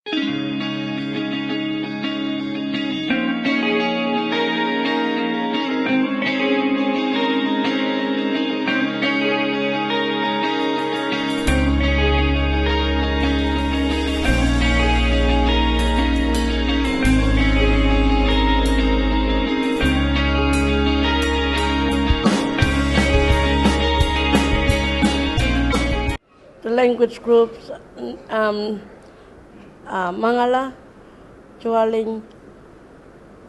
The language groups Mangala, Chualing,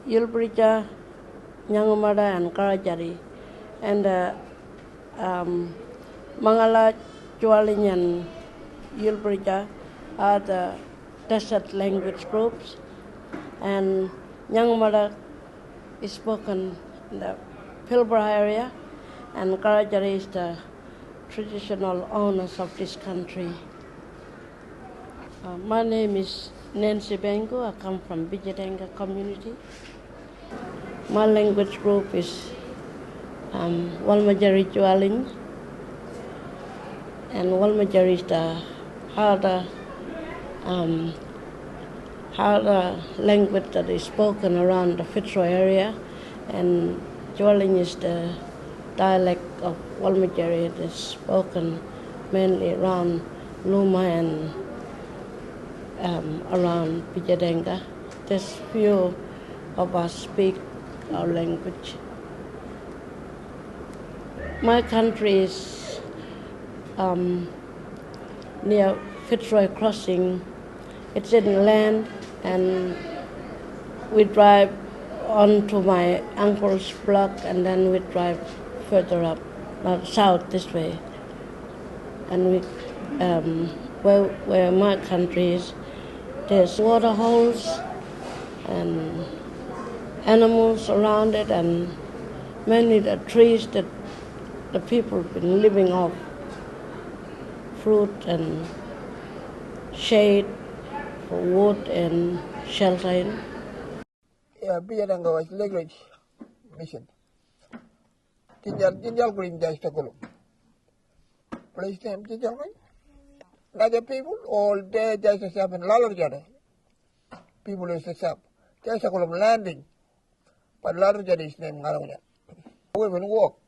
Yulbrija, Nyangumada, and Karajari. And Mangala, Chualing, and Yulbrija are the desert language groups, and Nyangumada is spoken in the Pilbara area, and Karajari is the traditional owners of this country. My name is Nancy Bengo. I come from Bidyadanga community. My language group is Walmajari Chualing, and Walmajari is the harder language that is spoken around the Fitzroy area, and Chualing is the dialect of Walmajari that is spoken mainly around Luma and around Bidyadanga. There's few of us speak our language. My country is near Fitzroy Crossing. It's in land, and we drive on to my uncle's block, and then we drive further up, south this way. And we, where my country is, there's water holes and animals around it, and many the trees that the people have been living off, fruit and shade for wood and shelter in. Yeah, Bidyadanga was language mission. Jinjal green just a column. Place name Jinjal green. Larger people, all day just a sap and larger. People is a sap. Just a column landing. But larger is named Garonia. We will walk.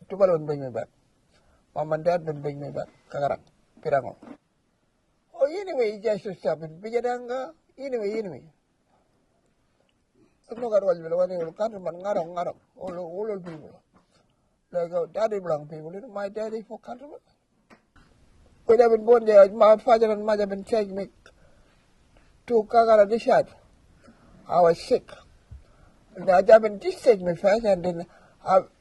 Tomorrow will bring me back. Mom and Dad will bring me back. Kagarang, Pirango. Oh, anyway, just a sap in Bidyadanga. Anyway. No got all the countrymen, all people. Like daddy belong people, my daddy for countrymen. When I've been born there, my father and mother have been taking me to Kagara Dishad. I was sick. And I have been discharged me first, and then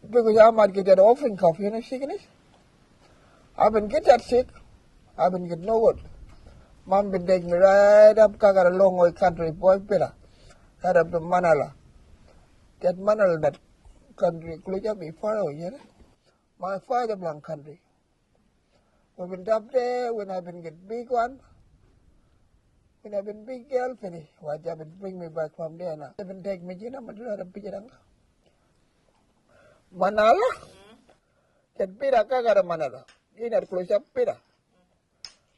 because I might get that offering coffee, sickness. I've been get that sick, I've been get no good. Mom been taking me right up Kagara long way country, boy, better. Head up to Manala. That Manala, that country, Kluja be far away, my father belong country. We've been up there when I've been get big one. When I've been big girl, finish. Why have been bring me back from there now? They've been take me to Bidyadanga. Manala? That Pira Kagara Manala. In that Kluja Pira.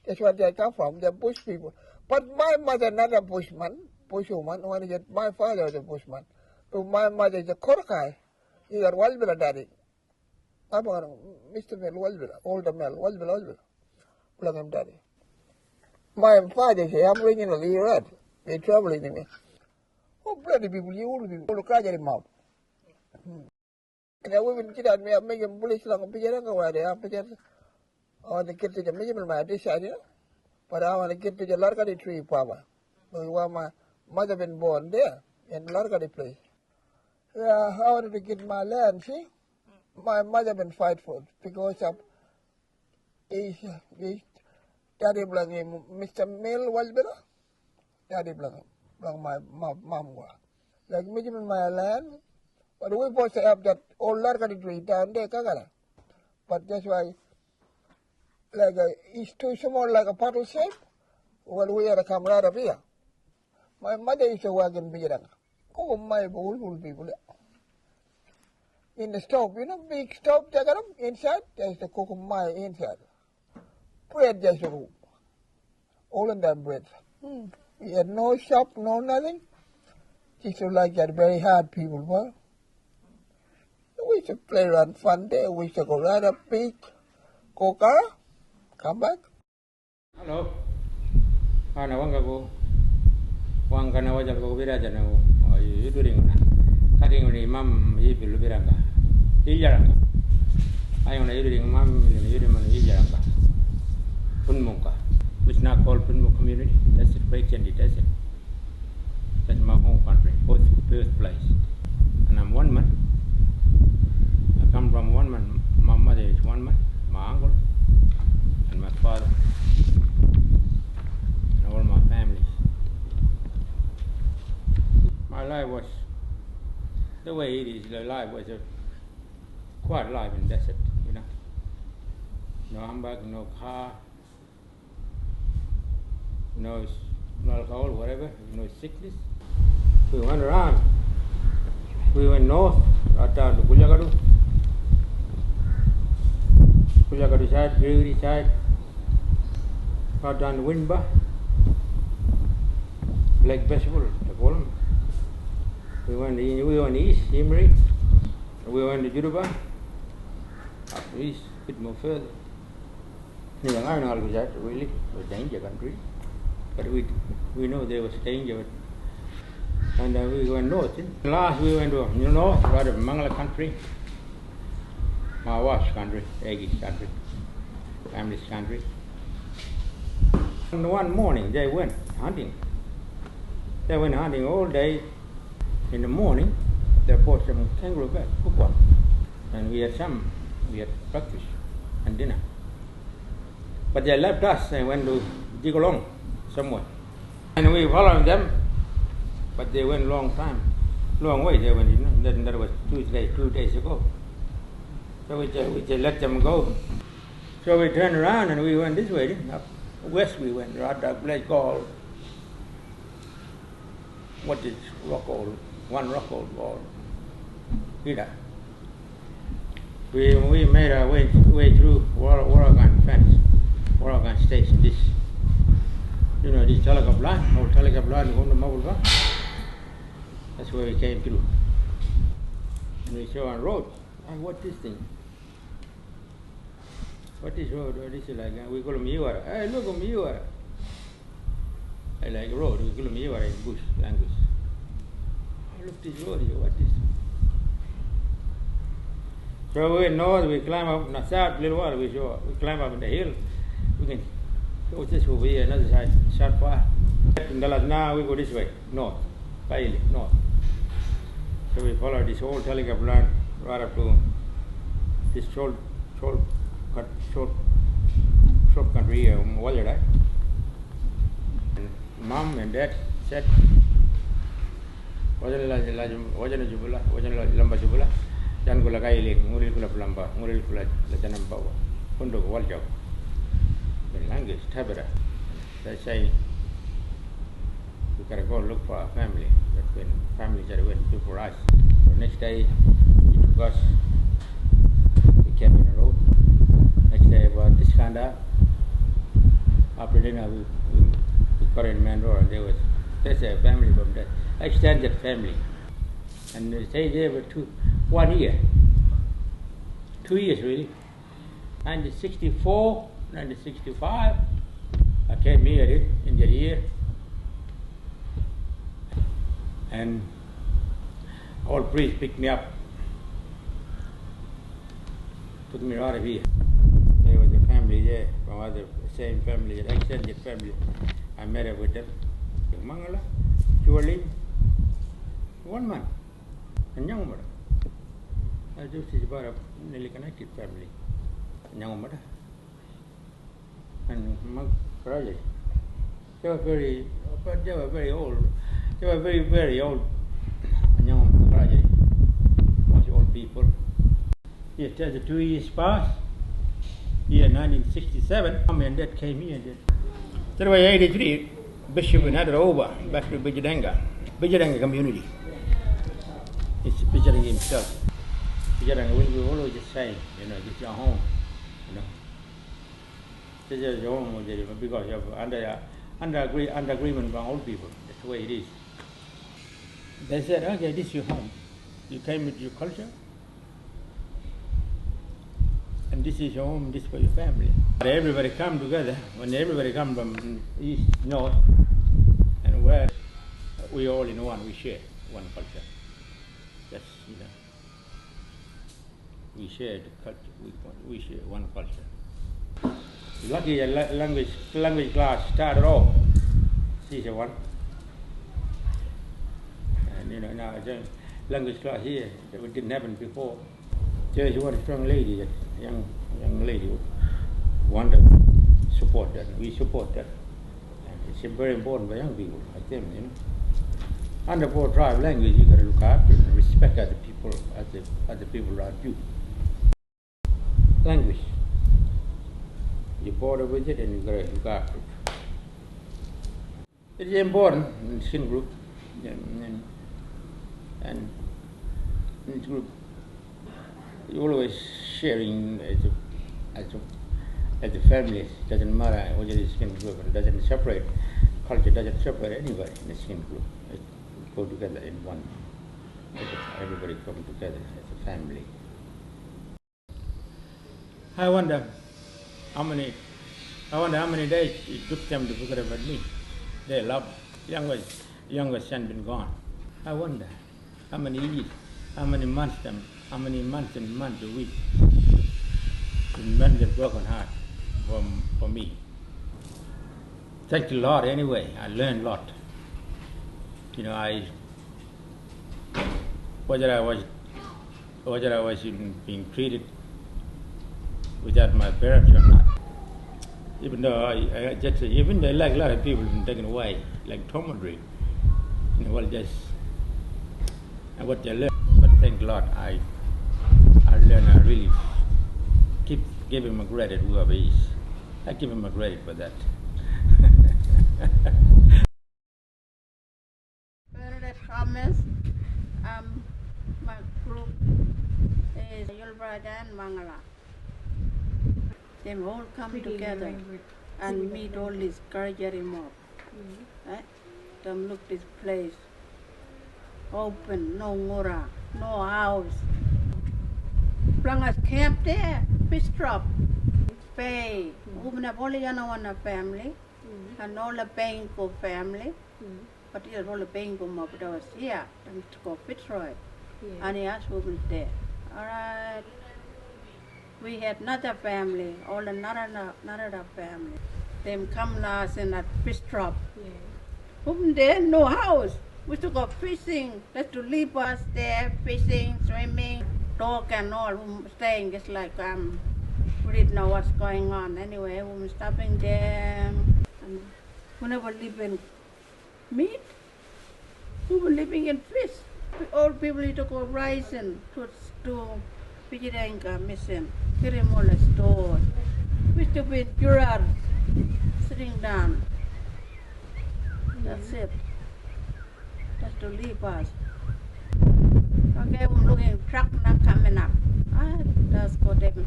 That's where they come from, the bush people. But my mother not a bushwoman, when get my father was a bushman. But my mother is a Korkai. He got Walbilla daddy. I'm Mr. Mel Walbilla, older Mel, Walbilla. Plug him daddy. My father say, I'm originally red. They traveling me. Oh, bloody people, you all people, all cry at him out. And I wouldn't get at me, I'm making bullish long Bidyadanga where they are. I want to get to the minimum my decide, but I want to get to the Largadi tree, Papa. Because my mother been born there, in Largadi place. Yeah, I wanted to get my land, see? My mother been fight for it because of his daddy belong Mr. Mel Walbilla. Daddy belong my mom. Like me in my land, but we supposed to have that old Largadi tree down there, Kagara. But that's why, like it's too small, like a bottle shape. Well, we had to come right up here. My mother used to work in Bidyadanga. Oh, my old people. In the stove, big stove, inside, there's the kokumai inside. Bread, there's a room. All in that bread. He had no shop, no nothing. He used to like that very hard people were. We used to play around fun there. We used to go ride up beach, go car, come back. Hello. Ana wangago. Wangana wajal ko Bidyadanga ko. Yuduring na. Karing ni mam yipilu Bidyadanga. Ijaranga. Ayon na yuduring mam yuduring Ijaranga. Punmuka, which now called Punmuk community. That's it, Breakchendi, that's it. That's my home country, birthplace. And I'm one man. I come from one man. My mother is one man, my uncle, and my father, and all my families. My life was, the way it is, the life was a quiet life in desert, you know. No handbag, no car, no alcohol, whatever, no sickness. We went around. We went north, right down to Bidyadanga side, Bidyadanga side, right down to Windba, Lake Festival, they call them. We went east, Imri. We went to Juruba, up east, a bit more further. I don't know that really, it was a danger country. But we know there was danger. And we went north. Last we went to north, right of Mangala country, my wife's country, Aggie's country, family's country. And one morning they went hunting. They went hunting all day. In the morning, they bought some kangaroo back, cooked one. And we had breakfast and dinner. But they left us and went to dig along somewhere. And we followed them, but they went long way they went, you know, that was 2 days ago. So we just let them go. So we turned around and we went this way, up west we went, right to a place called, what is Rockall, one Rockall called Ida. We made our way through Warragan fence, Warragan station, this, you know, this telegraph line, old telegraph line on the mobile. That's where we came through. And we saw a road. What this thing? What is road? What is it like? We call them Miwara. Hey, look at Miwara. I like road. We call them Miwara in bush language. Oh, look this road here. What is it? So we went north. We climb up. Now south, little while we climb up in the hill. We can go this over here, another side, short far. Now we go this way, north, Kaili, north. So we follow this whole telegraph line right up to this short country here, Bidyadanga. And mom and dad said, wajana jubula, lamba jubula, jan kula Kaili, nguril kula lamba, nguril kula janam bawa, punduk waljau. In language, Tabara. They say we gotta go look for our family. But when families are waiting for us. So next day he took us, we came in a road. Next day about this kind of after dinner we got in main road and there's a family from that extended family. And they stayed there for 1 year. 2 years really. 1964 1965, I came here in the year, and all priests picked me up, took me out of here. There was a family there, from other same family, an extended family. I met up with them. Mangala, Chualim, one man, and young this is about a nearly connected family, young and Maharaj. They were very old. They were very old. Young Maharaj, much old people. Yes, as the 2 years passed, year 1967, mom and dad came here. That was 83. Bishop and had over back to Bidyadanga community. It's Bidyadanga himself. Bidyadanga will be always the same, it's your home, This is your home because you're under under agreement by all people. That's the way it is. They said, okay, this is your home. You came with your culture, and this is your home, this is for your family. Everybody come together. When everybody come from east, north, and west, we all in one, we share one culture. That's, we share the culture, we share one culture. Lucky language class started off, season 1. And now language class here, it didn't happen before. There's one strong lady, that young lady who want to support that. We support that. And it's very important for young people, I think, Under 4 tribe language, you got to look after and respect other people as the people around you. Language. You're born with it and you got to look after it. It's important in the skin group. And in this group, you're always sharing as a family. It doesn't matter what is skin group. It doesn't separate. Culture doesn't separate anybody in the skin group. It go together in one. Everybody come together as a family. I wonder how many days it took them to forget about me. They love younger son been gone. I wonder how many years, how many months and months a week. The men that work on hard for me. Thank you a lot anyway. I learned a lot. Whether I was being treated without my parents or not. Even though even though like a lot of people been taken away, like Tomodry, and what they learn. But thank God I learned. I really keep giving him credit, whoever he is. I give him credit for that. Favorite comments. My group is Yulbrada and Mangala. They all come together and meet all these Karajari mob. Them look this place open, no mura, no house. Bring us camp there, fish drop, pay. Women have only one family, and all the paying for family. But here's all the paying for mob. But I was here, them to go Fitzroy, and he asked women there. All right. We had another family, all another family. Them come last in that fish trap. Whom there, no house. We took go fishing. Let's to leave us there, fishing, swimming, dog and all. Staying just like we didn't know what's going on. Anyway, we were stopping there, and we never live in meat. We were living in fish. Old people used to go rising to Bidyadanga missing. Kirimola store. We used to be Jurad, sitting down. That's it. Just to leave us. Okay, I'm looking truck not coming up. That's for them.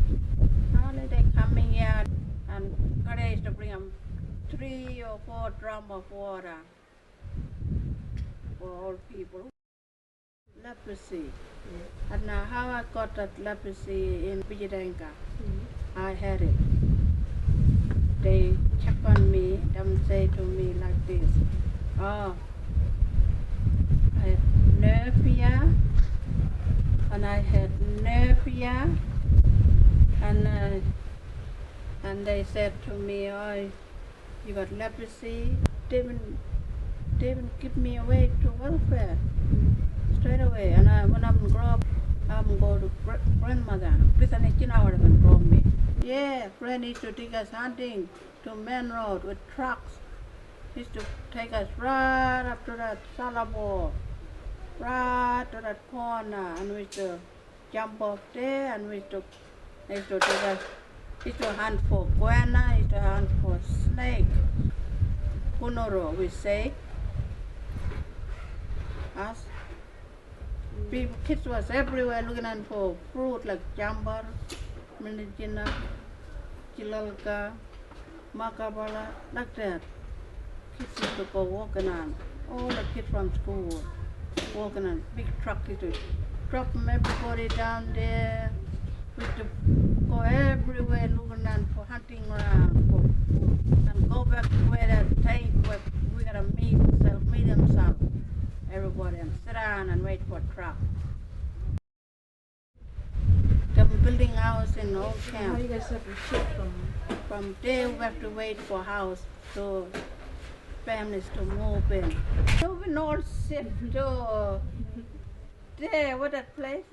Only they coming here and courage to bring them 3 or 4 drums of water for all people. Leprosy. And now how I got that leprosy in Bidyadanga, I had it. They check on me, them say to me like this, I had nervia, and I had nervia, and they said to me, you got leprosy. They even give me away to welfare straight away. And when I'm grown up, I'm go to grandmother. Listen, can grow me. Yeah, friend used to take us hunting to main road with trucks. He used to take us right up to that Salabo, right to that corner, and we used to jump off there, and they used to take us. He used to hunt for guana, he used to hunt for snake. Kunoro, we say. Us. People, kids was everywhere looking for fruit like jambar, Minijina, Chilalka, Makabala, like that. kids used to go walking on. All the kids from school walking on big truck used to drop them everybody down there. We used to go everywhere looking on for hunting around and go back to where that tank where we gotta meet themselves. Everybody and sit down and wait for a truck. They're building house in old camp. How do you guys separate ship from? From there we have to wait for house to families to move in. So we all sit to there, what that place?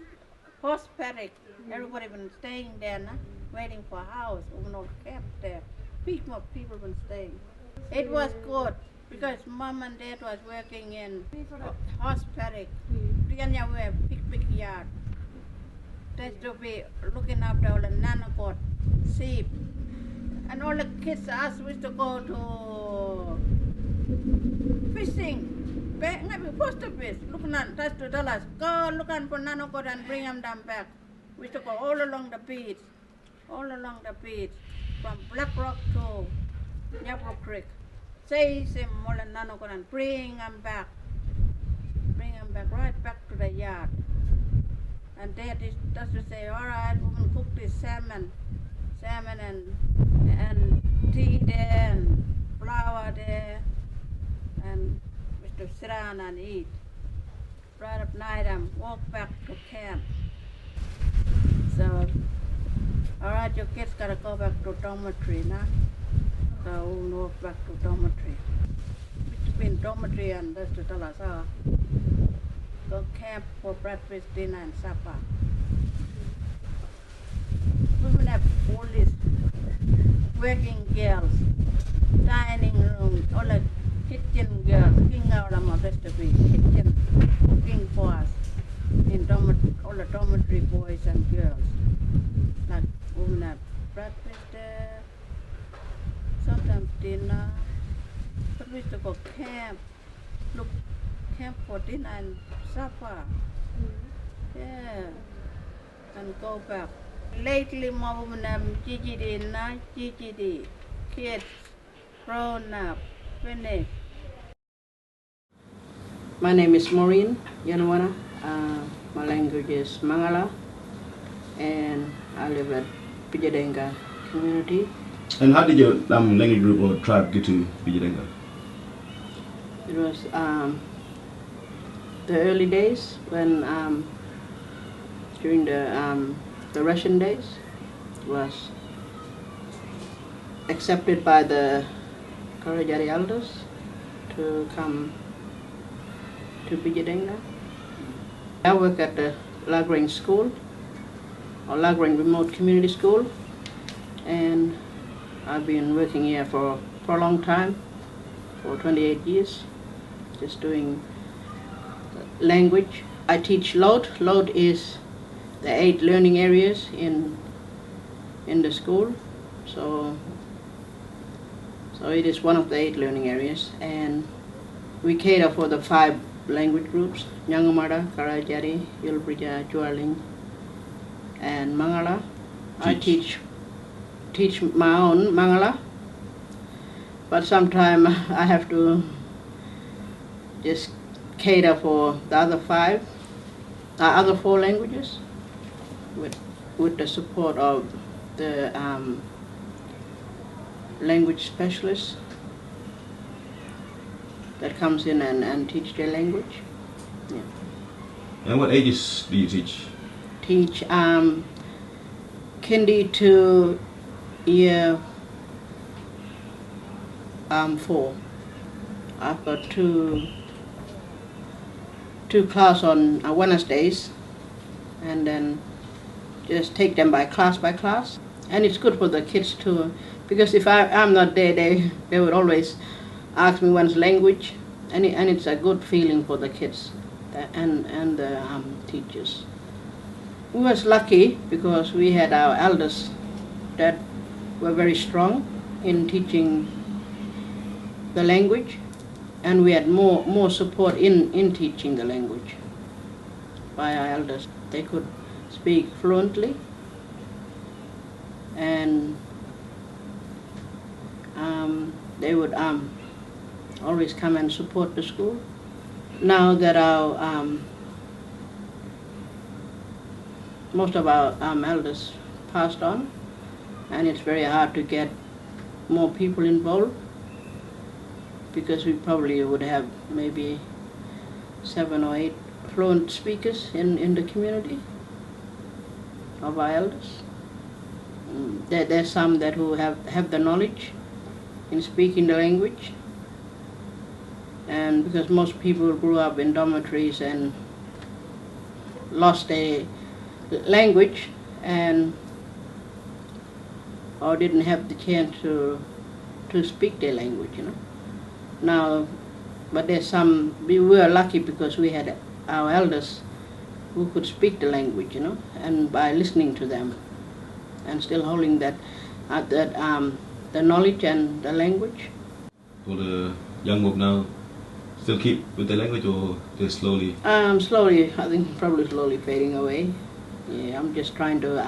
Horse paddock. Everybody been staying there, nah? Waiting for house. We all camped there. More people been staying. It was good because mom and dad was working in horse paddock. Bidyadanga we have big yard. They used to be looking after all the nanakot, sheep. And all the kids us used to go to fishing. Maybe post office. Looking at that's to tell us, go look for nanakot and bring them back. We used to go all along the beach. From Black Rock to Yapro Creek. Say some more than nanakot and bring them back. Right back to the yard. And Dad does to say, all right, we will cook this salmon and tea there and flour there, and we used to sit down and eat. Right at night and walk back to camp. So, all right, your kids gotta go back to dormitory now. So we'll walk back to dormitory. It's been dormitory and that's to tell us, go camp for breakfast, dinner and supper. We will have all these working girls, dining room, all the kitchen girls, cooking out of recipe, kitchen cooking for us in all the dormitory boys and girls. Like we will have breakfast there, sometimes dinner, but we used to go camp for dinner and supper. Yeah, and go back. Lately, GGD, kids, grown up, finished. My name is Maureen Yanwana. My language is Mangala, and I live at Bidyadanga community. And how did your language group or tribe get to Bidyadanga? It was the early days when during the Russian days was accepted by the Karajari elders to come to Bidyadanga. I work at the Lagrange School or Lagrange Remote Community School, and I've been working here for a long time, for 28 years, just doing language. I teach LOAD. LOAD is the 8 learning areas in the school. So it is one of the 8 learning areas, and we cater for the 5 language groups: Nyangamada, Karajari, Yulbrija, Jualing, and Mangala. I teach my own Mangala, but sometimes I have to just cater for the other 4 languages with the support of the language specialists that comes in and teach their language. Yeah. And what ages do you teach? Teach kindy to year 4. I've got two class on Wednesdays, and then just take them by class, and it's good for the kids too, because if I'm not there, they would always ask me one's language, and it's a good feeling for the kids and the teachers. We was lucky because we had our elders that were very strong in teaching the language, and we had more support in teaching the language by our elders. They could speak fluently, and they would always come and support the school. Now that most of our elders passed on, and it's very hard to get more people involved, because we probably would have maybe 7 or 8 fluent speakers in the community of our elders. There's some that who have the knowledge in speaking the language, and because most people grew up in dormitories and lost their language and or didn't have the chance to speak their language, Now, but there's some, we were lucky because we had our elders who could speak the language, and by listening to them and still holding that the knowledge and the language. So the young mob now still keep with the language, or just slowly? Slowly, I think probably slowly fading away. Yeah, I'm just trying to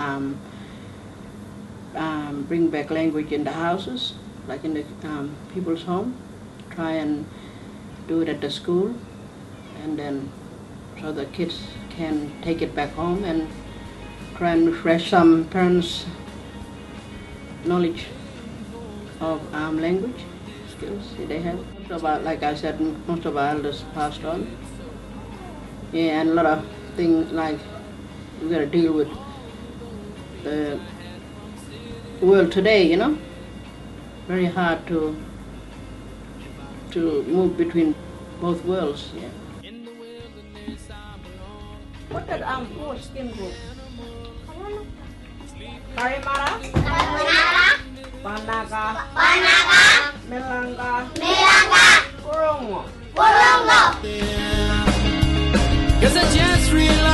bring back language in the houses, like in the people's home. Try and do it at the school, and then so the kids can take it back home and try and refresh some parents' knowledge of language skills that they have. Like I said, most of our elders passed on. Yeah, and a lot of things like we got to deal with the world today, Very hard to move between both worlds. Yeah. What that poor skin group? Karimara? Panaga? Melanga? Korongo? 'Cause I just realized